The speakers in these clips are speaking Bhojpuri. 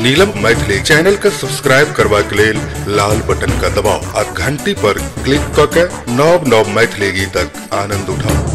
नीलम मैथिली चैनल का सब्सक्राइब करवा के लेल लाल बटन का दबाव आ घंटी पर क्लिक करके नव नव मैथिली गीतक आनंद उठाओ।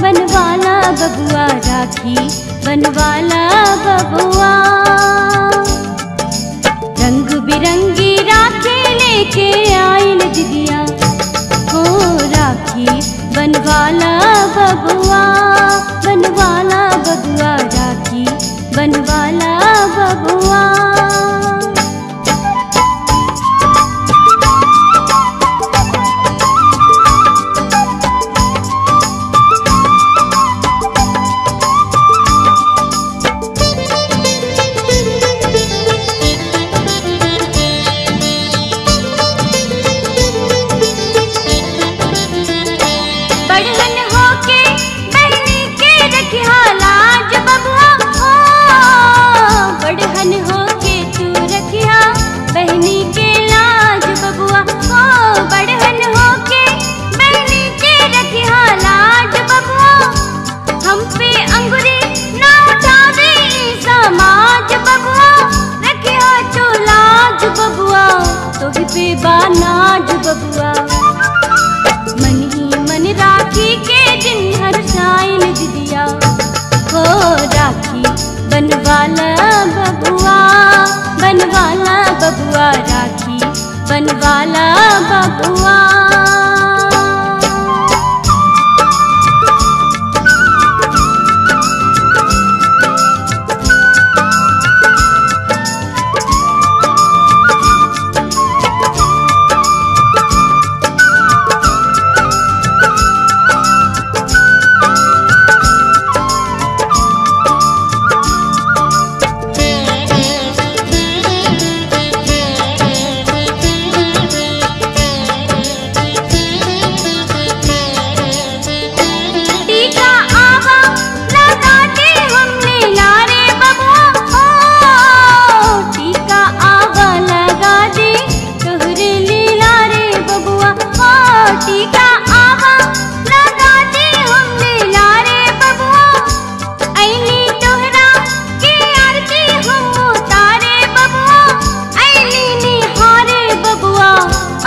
बनवाला बबुआ राखी बनवाला बबुआ, रंग बिरंगी राखी लेके आइल दीदिया हो राखी बनवाला बबुआ राखी बनवाला बबुआ। नाज बबुआ मन ही मन राखी के दिन हर साइल दीदिया हो राखी बनवाला बबुआ राखी बनवाला बबुआ।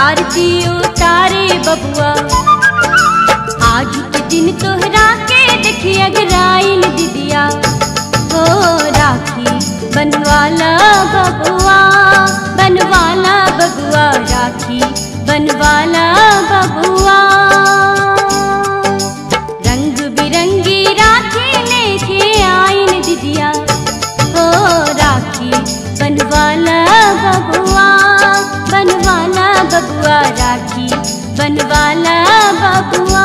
आरती उतारे बबुआ आज के दिन तोहरा के देखी अगराइल दीदिया हो राखी बनवाला बबुआ राखी बनवाला बबुआ। रंग बिरंगी राखी लेके आइल दीदिया हो राखी बनवाला बबुआ राखी बनवाला बबुआ।